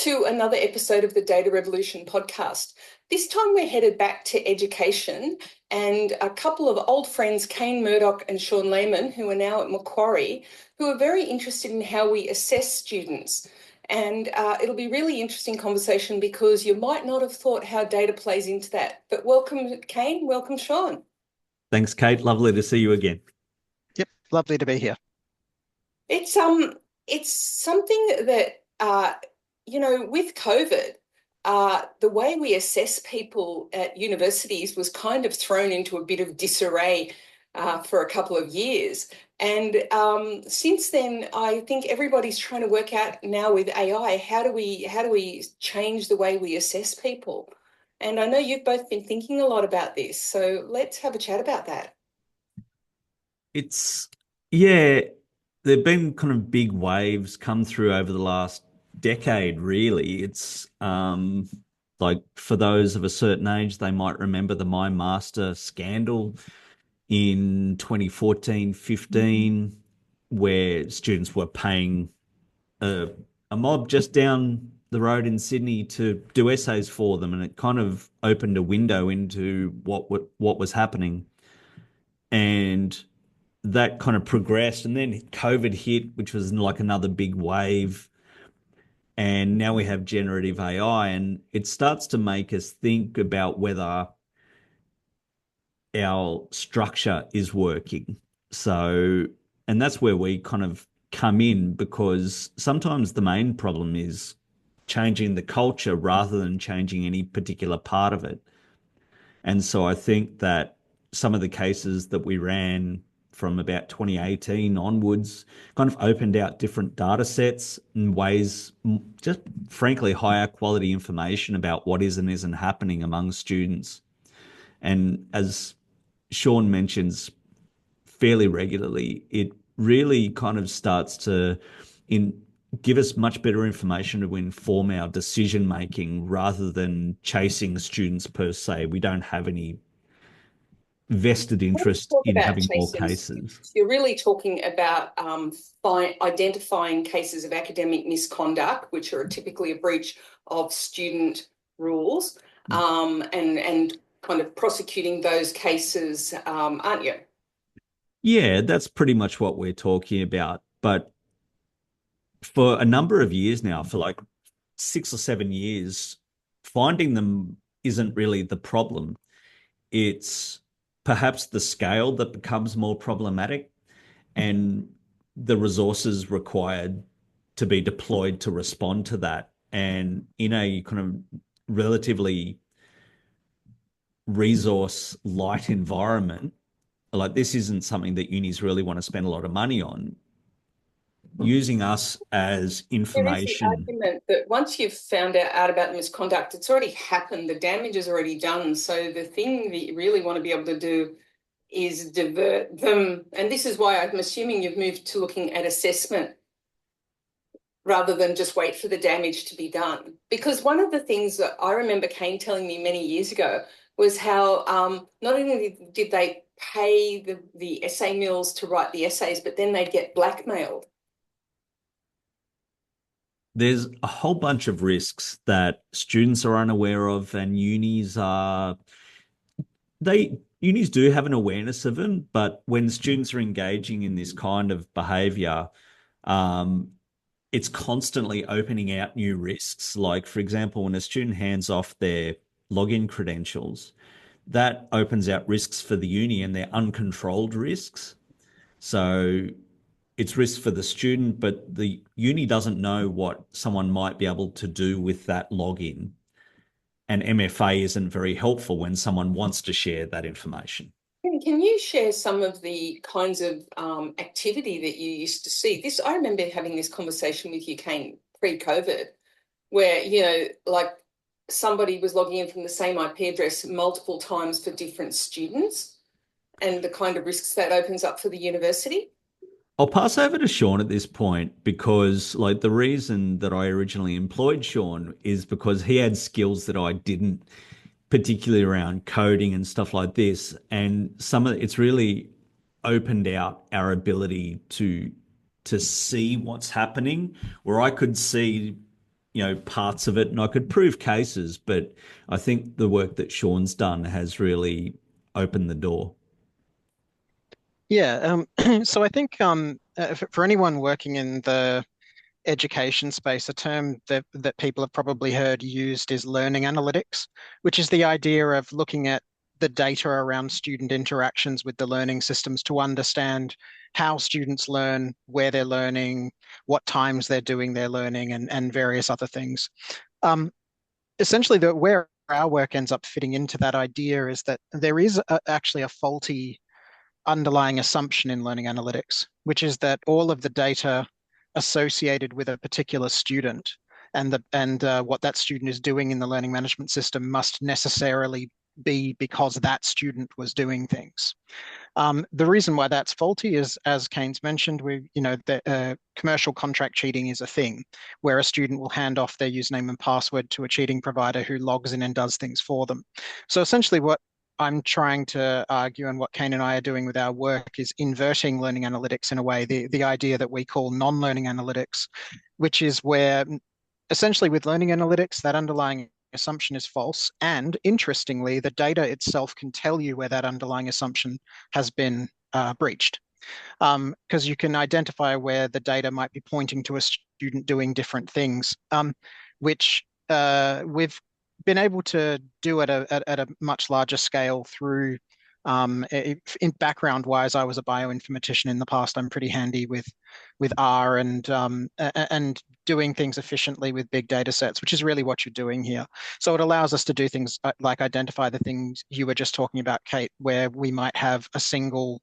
to another episode of the Data Revolution podcast. This time we're headed back to education, and a couple of old friends, Kane Murdoch and Shaun Lehmann, who are now at Macquarie, who are very interested in how we assess students. And it'll be really interesting conversation because you might not have thought how data plays into that. But welcome, Kane. Welcome, Shaun. Thanks, Kate. Lovely to see you again. Yep, lovely to be here. It's something that with COVID, the way we assess people at universities was kind of thrown into a bit of disarray for a couple of years. And since then, I think everybody's trying to work out now with AI, how do we change the way we assess people? And I know you've both been thinking a lot about this, so let's have a chat about that. Yeah, there've been kind of big waves come through over the last decade, really. It's like for those of a certain age, they might remember the My Master scandal in 2014-15, where students were paying a mob just down the road in Sydney to do essays for them, and it kind of opened a window into what was happening. And that kind of progressed, and then COVID hit, which was like another big wave. And now we have generative AI, and it starts to make us think about whether our structure is working. So, and that's where we kind of come in, because sometimes the main problem is changing the culture rather than changing any particular part of it. And so I think that some of the cases that we ran from about 2018 onwards kind of opened out different data sets and ways, just frankly, higher quality information about what is and isn't happening among students. And as Shaun mentions fairly regularly, it really kind of starts to give us much better information to inform our decision making rather than chasing students per se. We don't have any vested interest in having more cases. You're really talking about identifying cases of academic misconduct, which are typically a breach of student rules, and kind of prosecuting those cases, aren't you? Yeah, that's pretty much what we're talking about. But for a number of years now, for like 6 or 7 years, finding them isn't really the problem. It's perhaps the scale that becomes more problematic, and the resources required to be deployed to respond to that. And in a kind of relatively resource light environment, like this isn't something that unis really want to spend a lot of money on. Using us as information. There is the argument that once you've found out about the misconduct, it's already happened, the damage is already done. So the thing that you really want to be able to do is divert them. And this is why I'm assuming you've moved to looking at assessment rather than just wait for the damage to be done. Because one of the things that I remember Kane telling me many years ago was how not only did they pay the essay mills to write the essays, but then they'd get blackmailed. There's a whole bunch of risks that students are unaware of, and unis do have an awareness of them, but when students are engaging in this kind of behavior, it's constantly opening out new risks. Like, for example, when a student hands off their login credentials, that opens out risks for the uni, and they're uncontrolled risks. So it's risks for the student, but the uni doesn't know what someone might be able to do with that login. And MFA isn't very helpful when someone wants to share that information. Can you share some of the kinds of activity that you used to see? I remember having this conversation with you, Kane, pre-COVID, where, like somebody was logging in from the same IP address multiple times for different students, and the kind of risks that opens up for the university. I'll pass over to Shaun at this point, because like the reason that I originally employed Shaun is because he had skills that I didn't, particularly around coding and stuff like this. And it's really opened out our ability to see what's happening, where I could see parts of it, and I could prove cases, but I think the work that Shaun's done has really opened the door. Yeah. So I think for anyone working in the education space, a term that people have probably heard used is learning analytics, which is the idea of looking at the data around student interactions with the learning systems to understand how students learn, where they're learning, what times they're doing their learning, and various other things. Um, Essentially, where our work ends up fitting into that idea is that there is actually a faulty underlying assumption in learning analytics, which is that all of the data associated with a particular student and what that student is doing in the learning management system must necessarily be because that student was doing things. The reason why that's faulty is, as Kane's mentioned, commercial contract cheating is a thing where a student will hand off their username and password to a cheating provider who logs in and does things for them. So essentially, what I'm trying to argue and what Kane and I are doing with our work is inverting learning analytics in a way, the idea that we call non-learning analytics, which is where essentially with learning analytics, that underlying assumption is false. And interestingly, the data itself can tell you where that underlying assumption has been breached. Because you can identify where the data might be pointing to a student doing different things, which we've been able to do at a much larger scale through in background wise, I was a bioinformatician in the past. I'm pretty handy with R and doing things efficiently with big data sets, which is really what you're doing here. So it allows us to do things like identify the things you were just talking about, Kate, where we might have a single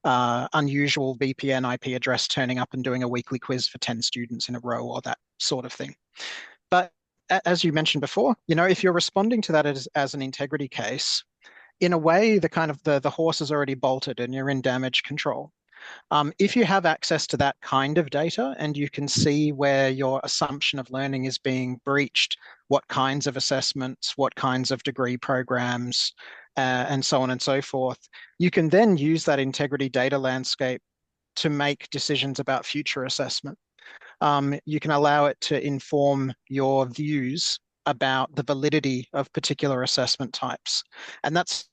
unusual VPN IP address turning up and doing a weekly quiz for 10 students in a row or that sort of thing. But as you mentioned before, if you're responding to that as an integrity case, in a way, the horse is already bolted and you're in damage control. If you have access to that kind of data and you can see where your assumption of learning is being breached, what kinds of assessments, what kinds of degree programs, and so on and so forth, you can then use that integrity data landscape to make decisions about future assessment. You can allow it to inform your views about the validity of particular assessment types. And that's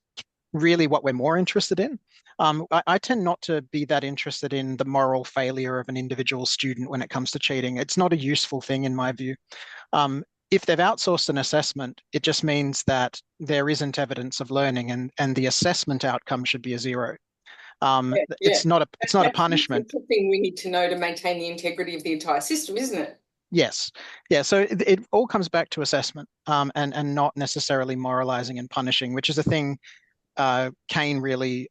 really what we're more interested in. I tend not to be that interested in the moral failure of an individual student when it comes to cheating. It's not a useful thing in my view. If they've outsourced an assessment, it just means that there isn't evidence of learning and the assessment outcome should be a zero. Yeah, yeah. It's not a That's the punishment. essential thing we need to know to maintain the integrity of the entire system, isn't it? Yes. Yeah. So it all comes back to assessment and not necessarily moralizing and punishing, which is a thing Kane really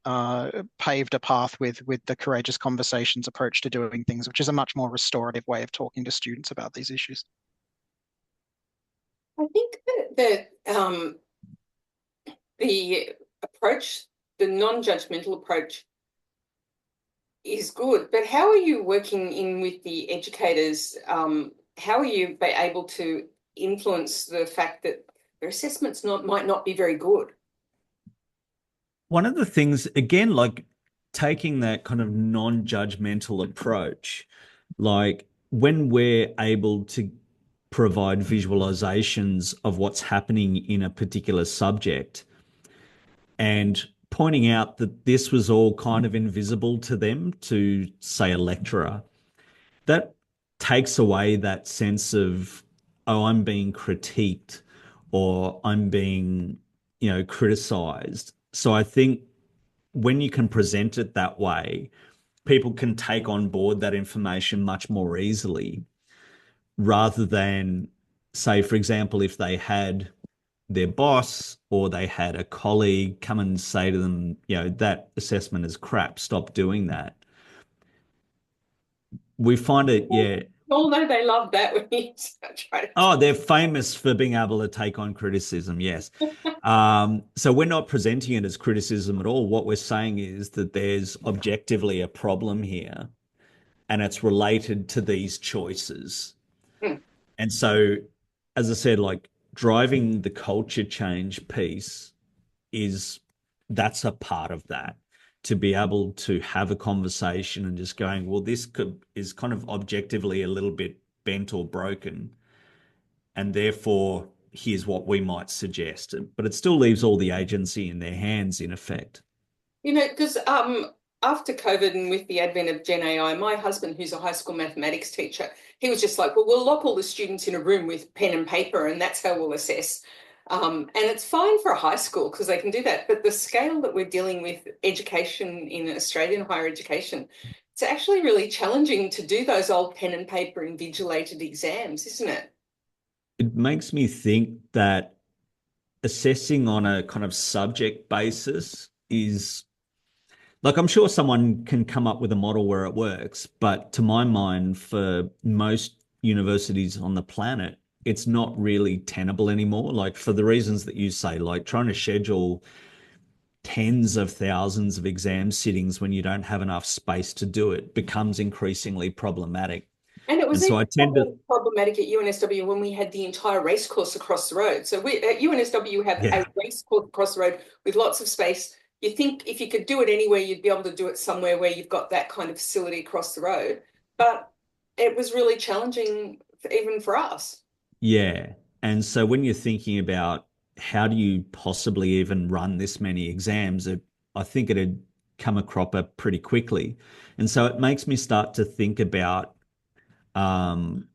paved a path with the courageous conversations approach to doing things, which is a much more restorative way of talking to students about these issues. I think that the approach, the non-judgmental approach, is good. But how are you working in with the educators? How are you able to influence the fact that their assessments might not be very good? One of the things, again, like taking that kind of non-judgmental approach, like when we're able to provide visualizations of what's happening in a particular subject and pointing out that this was all kind of invisible to them, to say a lecturer, that takes away that sense of, oh, I'm being critiqued or I'm being, criticized. So I think when you can present it that way, people can take on board that information much more easily rather than, say, for example, if they had their boss or they had a colleague come and say to them, that assessment is crap, stop doing that. We find it, yeah. Oh no, they love that when you try to. Oh, they're famous for being able to take on criticism, yes. So we're not presenting it as criticism at all. What we're saying is that there's objectively a problem here and it's related to these choices. Hmm. And so, as I said, like driving the culture change piece is that's a part of that. To be able to have a conversation and just going, well, is kind of objectively a little bit bent or broken. and therefore here's what we might suggest. But it still leaves all the agency in their hands, in effect. Because after COVID and with the advent of Gen AI, my husband, who's a high school mathematics teacher, he was just like, well, we'll lock all the students in a room with pen and paper, and that's how we'll assess. And it's fine for a high school because they can do that. But the scale that we're dealing with education in Australian higher education, it's actually really challenging to do those old pen and paper invigilated exams, isn't it? It makes me think that assessing on a kind of subject basis is like, I'm sure someone can come up with a model where it works, but to my mind, for most universities on the planet, it's not really tenable anymore. Like, for the reasons that you say, like trying to schedule tens of thousands of exam sittings when you don't have enough space to do it becomes increasingly problematic. And it was so I tend to, problematic at UNSW when we had the entire race course across the road. So we at UNSW have a race course across the road with lots of space. You think if you could do it anywhere, you'd be able to do it somewhere where you've got that kind of facility across the road. But it was really challenging even for us. Yeah. And so when you're thinking about how do you possibly even run this many exams, I think it'd come a cropper pretty quickly. And so it makes me start to think about um,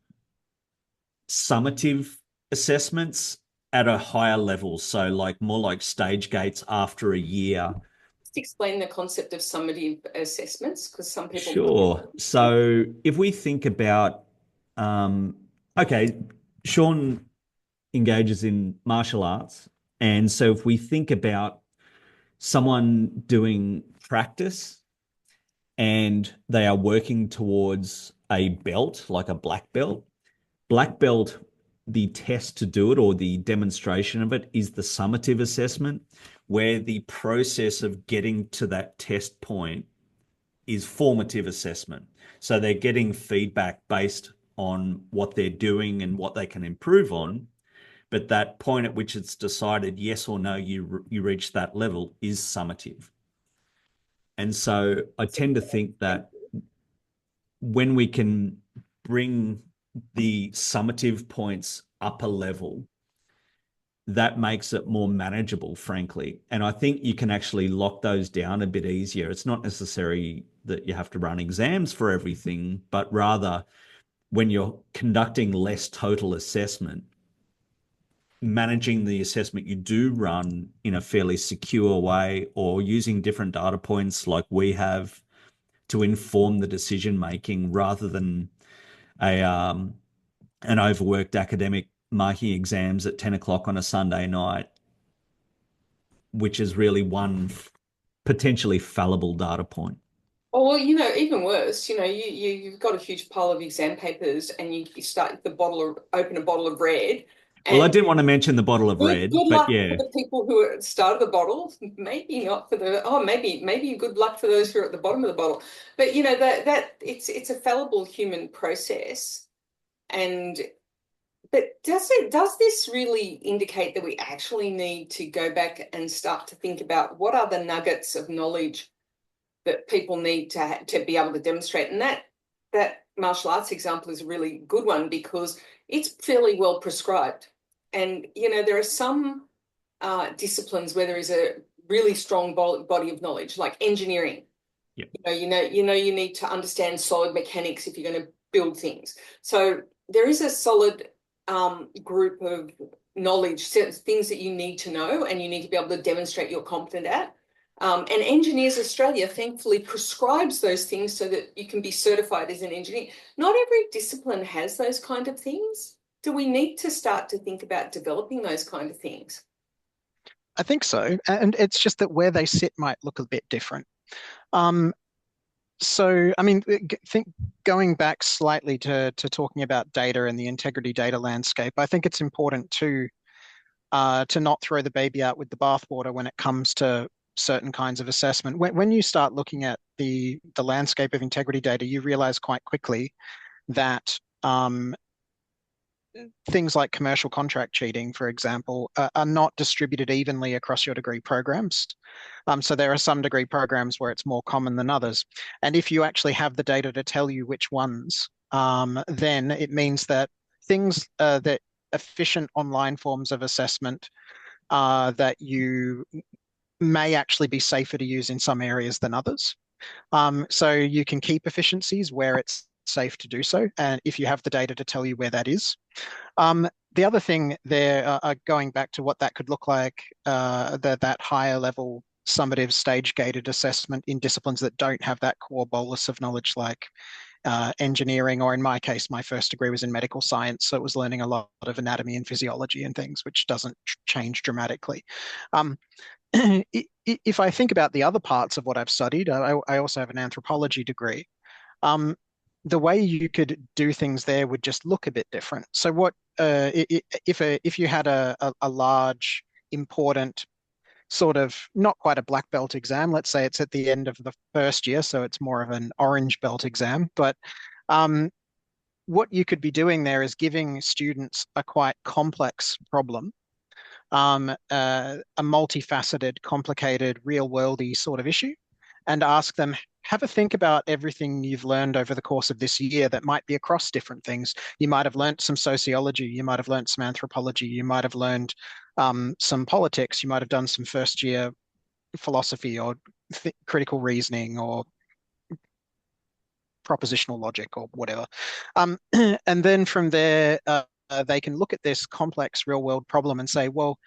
summative assessments at a higher level. So like more like stage gates after a year. Just explain the concept of summative assessments because some people. Sure. So if we think about, okay, Shaun engages in martial arts. And so if we think about someone doing practice and they are working towards a belt, like a black belt, the test to do it or the demonstration of it is the summative assessment, where the process of getting to that test point is formative assessment. So they're getting feedback based on what they're doing and what they can improve on. But that point at which it's decided yes or no, you reach that level is summative. And so I tend to think that when we can bring the summative points up a level, that makes it more manageable, frankly. And I think you can actually lock those down a bit easier. It's not necessary that you have to run exams for everything, but rather when you're conducting less total assessment, managing the assessment you do run in a fairly secure way or using different data points like we have to inform the decision making rather than an overworked academic marking exams at 10 o'clock on a Sunday night, which is really one potentially fallible data point. Oh, well, even worse, you've got a huge pile of exam papers and you start open a bottle of red. Well, I didn't want to mention the bottle of red, good but luck for the people who started the bottle. Maybe not for maybe good luck for those who are at the bottom of the bottle. But that it's a fallible human process. But does this really indicate that we actually need to go back and start to think about what are the nuggets of knowledge that people need to be able to demonstrate? And that martial arts example is a really good one because it's fairly well prescribed. And, there are some disciplines where there is a really strong body of knowledge, like engineering. Yep. You need to understand solid mechanics if you're going to build things. So there is a solid group of knowledge, things that you need to know and you need to be able to demonstrate you're competent at. And Engineers Australia thankfully prescribes those things so that you can be certified as an engineer. Not every discipline has those kind of things. Do we need to start to think about developing those kind of things? I think so. And it's just that where they sit might look a bit different. So, I mean, going back slightly to talking about data and the integrity data landscape, I think it's important to not throw the baby out with the bathwater when it comes to certain kinds of assessment. When you start looking at the landscape of integrity data, you realize quite quickly that things like commercial contract cheating, for example, are not distributed evenly across your degree programs. So there are some degree programs where it's more common than others. And if you actually have the data to tell you which ones, then it means that things that efficient online forms of assessment that you may actually be safer to use in some areas than others. So you can keep efficiencies where it's safe to do so, and if you have the data to tell you where that is. The other thing there, going back to what that could look like, that higher level summative stage gated assessment in disciplines that don't have that core bolus of knowledge, like engineering, or in my case, my first degree was in medical science, so it was learning a lot of anatomy and physiology and things, which doesn't change dramatically. Um, if I think about the other parts of what I've studied, I also have an anthropology degree. Um, the way you could do things there would just look a bit different. So what if you had a large, important, sort of not quite a black belt exam, let's say it's at the end of the first year, so it's more of an orange belt exam, but um, what you could be doing there is giving students a quite complex problem, a multifaceted, complicated, real-worldy sort of issue, and ask them, have a think about everything you've learned over the course of this year that might be across different things. You might have learned some sociology, you might have learned some anthropology, you might have learned some politics, you might have done some first year philosophy or critical reasoning or propositional logic or whatever. And then from there, they can look at this complex real world problem and say, well,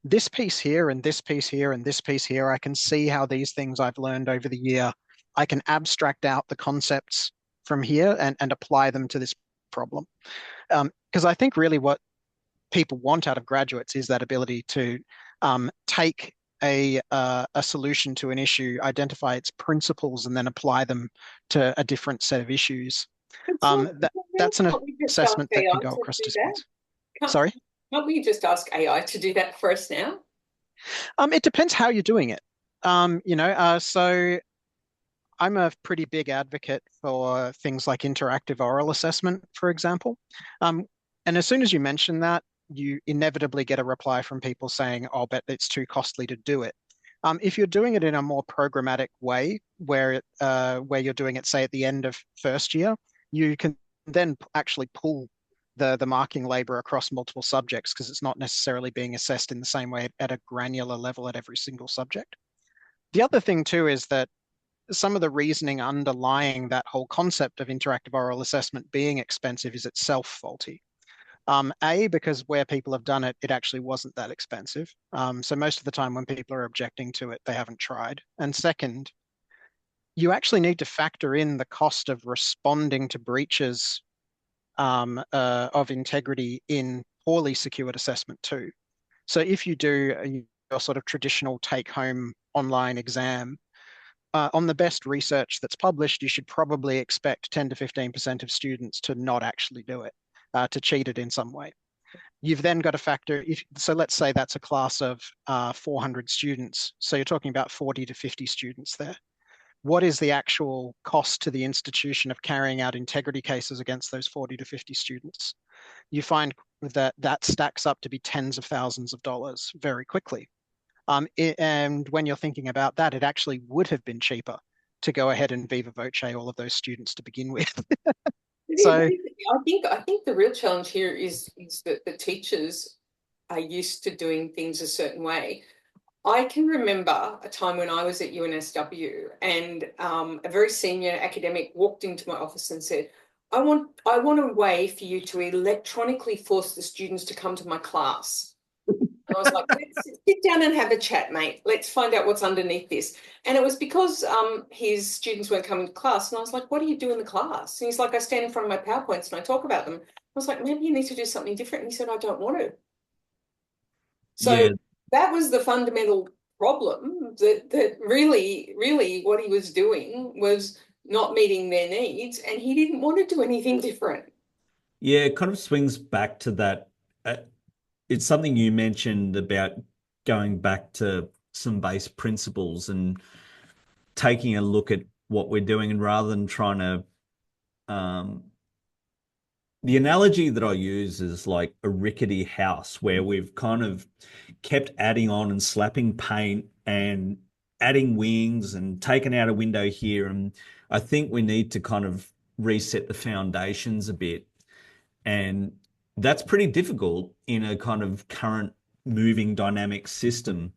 this piece here and this piece here and this piece here, I can see how these things I've learned over the year, I can abstract out the concepts from here and apply them to this problem. Because I think really what people want out of graduates is that ability to take a solution to an issue, identify its principles, and then apply them to a different set of issues. That's an assessment that can go across disciplines. Sorry? Can't we just ask AI to do that for us now? It depends how you're doing it. So I'm a pretty big advocate for things like interactive oral assessment, for example. And as soon as you mention that, you inevitably get a reply from people saying, "I'll bet it's too costly to do it." If you're doing it in a more programmatic way, where you're doing it, say, at the end of first year, you can then actually pull the marking labor across multiple subjects, because it's not necessarily being assessed in the same way at a granular level at every single subject. The other thing too is that some of the reasoning underlying that whole concept of interactive oral assessment being expensive is itself faulty. Because where people have done it, it actually wasn't that expensive. So most of the time when people are objecting to it, they haven't tried. And second, you actually need to factor in the cost of responding to breaches of integrity in poorly secured assessment too. So if you do your sort of traditional take-home online exam, on the best research that's published, you should probably expect 10 to 15% of students to not actually do it, to cheat it in some way. You've then got to factor, so let's say that's a class of 400 students. So you're talking about 40 to 50 students there. What is the actual cost to the institution of carrying out integrity cases against those 40 to 50 students? You find that stacks up to be tens of thousands of dollars very quickly. And when you're thinking about that, it actually would have been cheaper to go ahead and viva voce all of those students to begin with. So I think the real challenge here is that the teachers are used to doing things a certain way. I can remember a time when I was at UNSW and a very senior academic walked into my office and said, I want a way for you to electronically force the students to come to my class. And I was like, let's sit down and have a chat, mate. Let's find out what's underneath this. And it was because his students weren't coming to class. And I was like, what do you do in the class? And he's like, I stand in front of my PowerPoints and I talk about them. I was like, maybe you need to do something different. And he said, I don't want to. So that was the fundamental problem, that really what he was doing was not meeting their needs, and he didn't want to do anything different. Yeah, it kind of swings back to that. It's something you mentioned about going back to some base principles and taking a look at what we're doing, and rather than trying to the analogy that I use is like a rickety house where we've kind of kept adding on and slapping paint and adding wings and taking out a window here. And I think we need to kind of reset the foundations a bit. And that's pretty difficult in a kind of current moving dynamic system.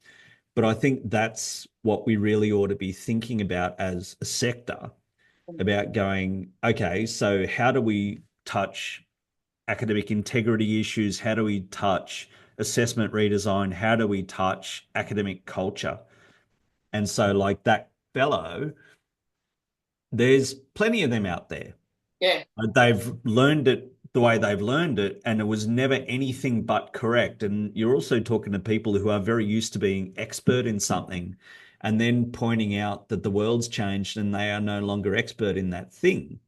But I think that's what we really ought to be thinking about as a sector, about going, okay, so how do we touch academic integrity issues? How do we touch assessment redesign? How do we touch academic culture? And so, like that fellow, there's plenty of them out there. Yeah. They've learned it the way they've learned it, and it was never anything but correct. And you're also talking to people who are very used to being expert in something and then pointing out that the world's changed and they are no longer expert in that thing.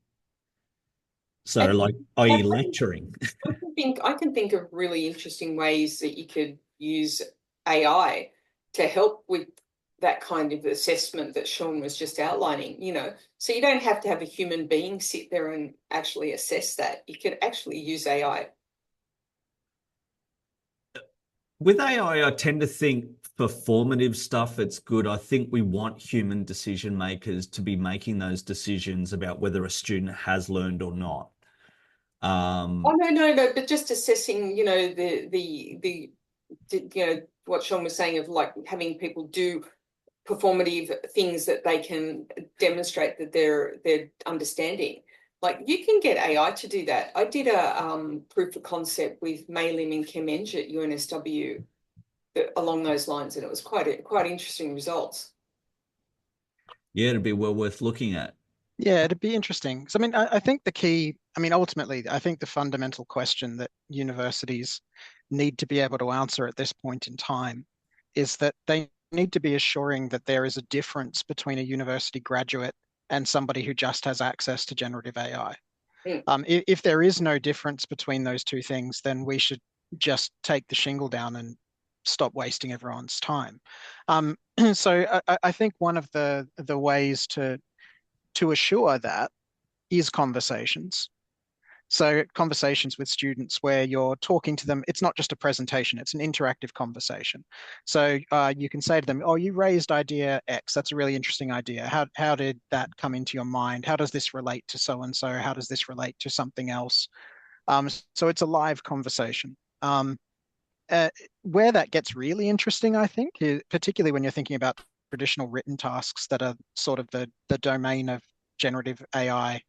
So, And like, i.e., lecturing. I can think of really interesting ways that you could use AI to help with that kind of assessment that Shaun was just outlining, So you don't have to have a human being sit there and actually assess that. You could actually use AI. With AI, I tend to think for formative stuff, it's good. I think we want human decision makers to be making those decisions about whether a student has learned or not. Oh, no, but just assessing, what Shaun was saying of like having people do performative things that they can demonstrate that they're understanding. Like you can get AI to do that. I did a proof of concept with May Lim and Kim Eng at UNSW along those lines, and it was quite interesting results. Yeah, it'd be well worth looking at. Yeah, it'd be interesting. So, I mean, I think the key, I mean, ultimately, I think the fundamental question that universities need to be able to answer at this point in time is that they need to be assuring that there is a difference between a university graduate and somebody who just has access to generative AI. Mm. If there is no difference between those two things, then we should just take the shingle down and stop wasting everyone's time. So I think one of the ways to assure that is conversations. So conversations with students where you're talking to them, it's not just a presentation, it's an interactive conversation. So you can say to them, oh, you raised idea X, that's a really interesting idea. How did that come into your mind? How does this relate to so-and-so? How does this relate to something else? So it's a live conversation. Where that gets really interesting, I think, particularly when you're thinking about traditional written tasks that are sort of the domain of generative AI.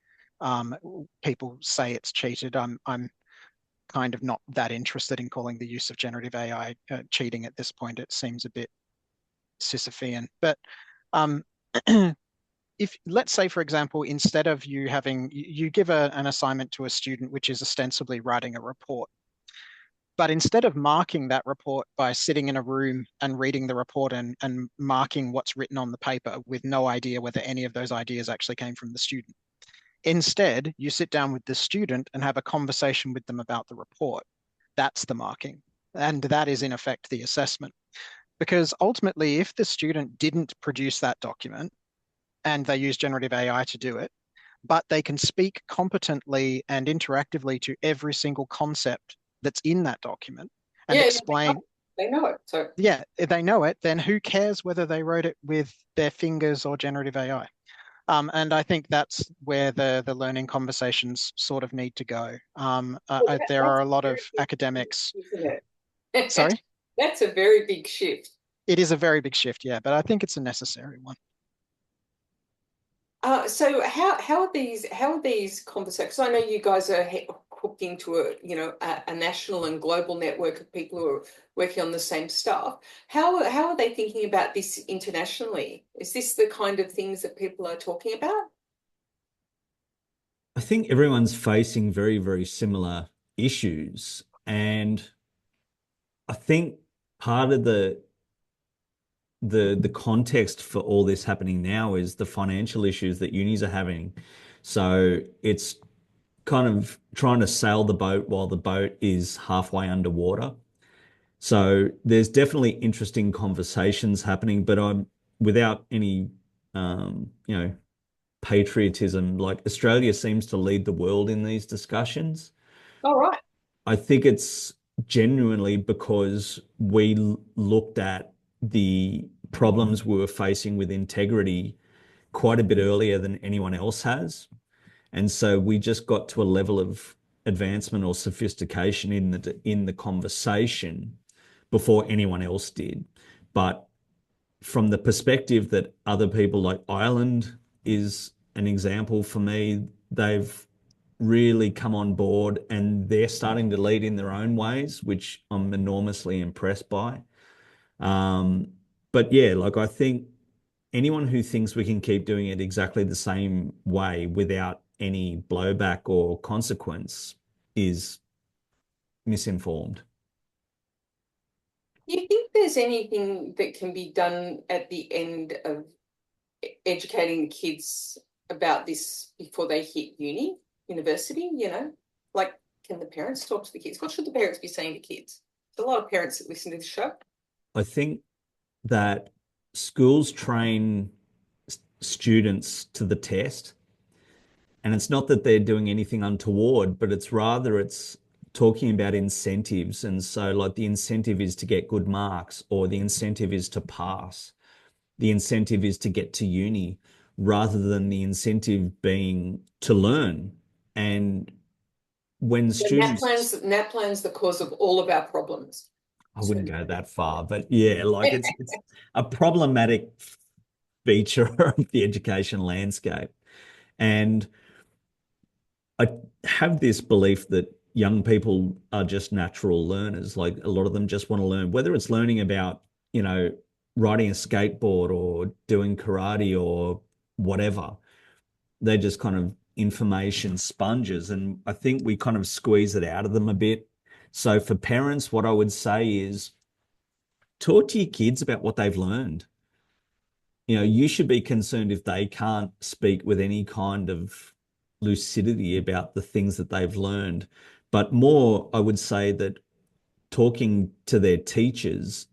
People say it's cheated. I'm kind of not that interested in calling the use of generative AI cheating at this point. It seems a bit Sisyphean. But um, if let's say, for example, instead of you give an assignment to a student, which is ostensibly writing a report. But instead of marking that report by sitting in a room and reading the report and marking what's written on the paper with no idea whether any of those ideas actually came from the student, instead, you sit down with the student and have a conversation with them about the report. That's the marking. And that is, in effect, the assessment. Because ultimately, if the student didn't produce that document and they use generative AI to do it, but they can speak competently and interactively to every single concept that's in that document and Yeah, explain. they know it. So Yeah, if they know it, then who cares whether they wrote it with their fingers or generative AI? And I think that's where the learning conversations sort of need to go. There that's are a a lot very of big academics. shift, isn't it? Sorry, That's a very big shift. it is a very big shift, yeah, but I think it's a necessary one. So how are these conversations? I know you guys are hooked into a national and global network of people who are working on the same stuff. How are they thinking about this internationally? Is this the kind of things that people are talking about? I think everyone's facing very, very similar issues. And I think part of the context for all this happening now is the financial issues that unis are having. So it's kind of trying to sail the boat while the boat is halfway underwater. So there's definitely interesting conversations happening, but I'm without any patriotism, like Australia seems to lead the world in these discussions. All right. I think it's genuinely because we looked at the problems we were facing with integrity quite a bit earlier than anyone else has. And so we just got to a level of advancement or sophistication in the conversation before anyone else did. But from the perspective that other people, like Ireland is an example for me, they've really come on board and they're starting to lead in their own ways, which I'm enormously impressed by. But yeah, like I think anyone who thinks we can keep doing it exactly the same way without any blowback or consequence is misinformed. Do you think there's anything that can be done at the end of educating the kids about this before they hit university, Like, can the parents talk to the kids? What should the parents be saying to kids? There's a lot of parents that listen to the show. I think that schools train students to the test, and it's not that they're doing anything untoward, but it's talking about incentives. And so like the incentive is to get good marks, or the incentive is to pass. The incentive is to get to uni, rather than the incentive being to learn. And when So students, NAP plan's the cause of all of our problems. I wouldn't go that far, but yeah, like it's a problematic feature of the education landscape. And I have this belief that young people are just natural learners. Like a lot of them just want to learn, whether it's learning about, riding a skateboard or doing karate or whatever. They're just kind of information sponges. And I think we kind of squeeze it out of them a bit. So for parents, what I would say is talk to your kids about what they've learned. You should be concerned if they can't speak with any kind of lucidity about the things that they've learned. But more, I would say that talking to their teachers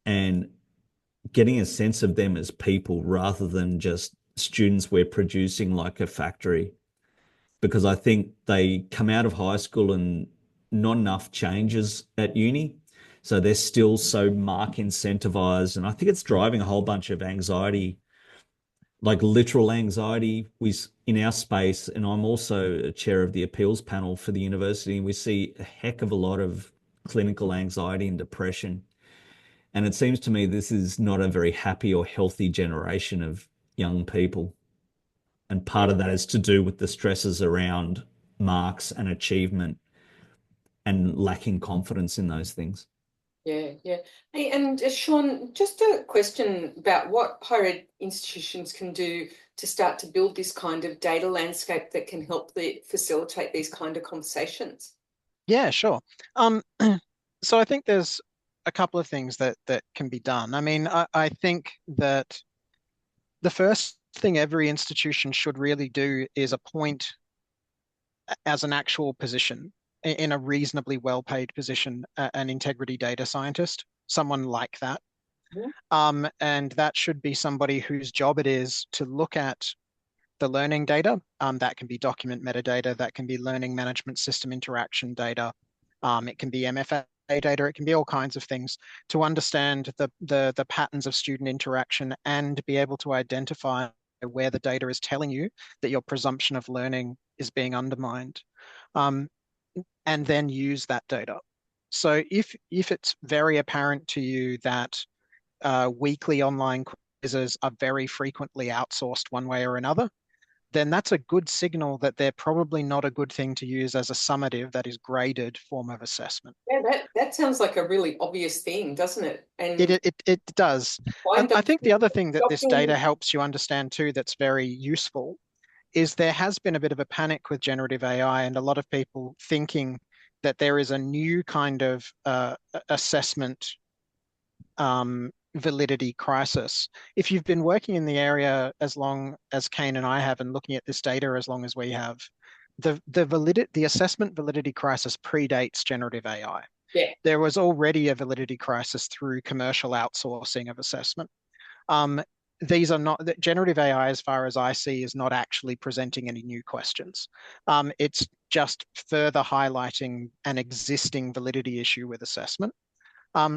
and getting a sense of them as people rather than just students we're producing like a factory. Because I think they come out of high school and not enough changes at uni. So they're still so mark incentivized. And I think it's driving a whole bunch of anxiety, like literal anxiety. In our space, and I'm also a chair of the appeals panel for the university, and we see a heck of a lot of clinical anxiety and depression. And it seems to me this is not a very happy or healthy generation of young people. And part of that is to do with the stresses around marks and achievement and lacking confidence in those things. Yeah, yeah. Hey, and Shaun, just a question about what higher ed institutions can do to start to build this kind of data landscape that can help facilitate these kind of conversations. Yeah, sure. So I think there's a couple of things that can be done. I mean, I think that the first thing every institution should really do is appoint as an actual position in a reasonably well-paid position, an integrity data scientist, someone like that. And that should be somebody whose job it is to look at the learning data. That can be document metadata, that can be learning management system interaction data. It can be MFA data, it can be all kinds of things, to understand the patterns of student interaction and be able to identify where the data is telling you that your presumption of learning is being undermined, and then use that data. So if it's very apparent to you that weekly online quizzes are very frequently outsourced one way or another, then that's a good signal that they're probably not a good thing to use as a summative, that is graded form of assessment. Yeah, that sounds like a really obvious thing, doesn't it? And it does. I think the other thing that this data helps you understand too that's very useful is there has been a bit of a panic with generative AI and a lot of people thinking that there is a new kind of assessment validity crisis. If you've been working in the area as long as Kane and I have and looking at this data as long as we have, the assessment validity crisis predates generative AI. Yeah. There was already a validity crisis through commercial outsourcing of assessment. These are not, generative AI, as far as I see, is not actually presenting any new questions. It's just further highlighting an existing validity issue with assessment.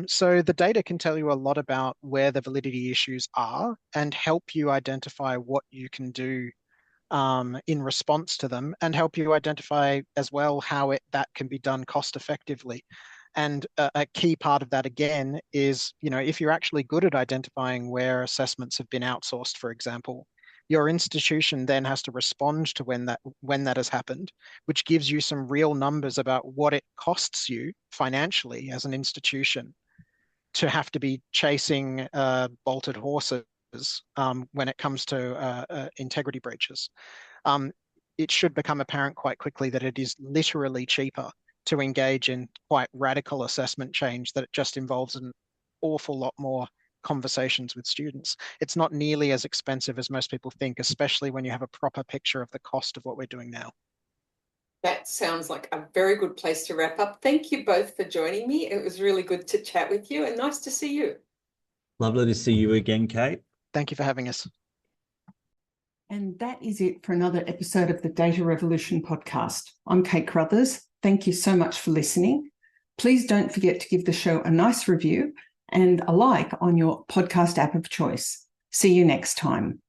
So the data can tell you a lot about where the validity issues are and help you identify what you can do in response to them, and help you identify as well how that can be done cost effectively. And a key part of that, again, is, if you're actually good at identifying where assessments have been outsourced, for example, your institution then has to respond to when that has happened, which gives you some real numbers about what it costs you financially as an institution to have to be chasing bolted horses when it comes to integrity breaches. It should become apparent quite quickly that it is literally cheaper to engage in quite radical assessment change, that it just involves an awful lot more conversations with students. It's not nearly as expensive as most people think, especially when you have a proper picture of the cost of what we're doing now. That sounds like a very good place to wrap up. Thank you both for joining me. It was really good to chat with you and nice to see you. Lovely to see you again, Kate. Thank you for having us. And that is it for another episode of the Data Revolution podcast. I'm Kate Carruthers. Thank you so much for listening. Please don't forget to give the show a nice review and a like on your podcast app of choice. See you next time.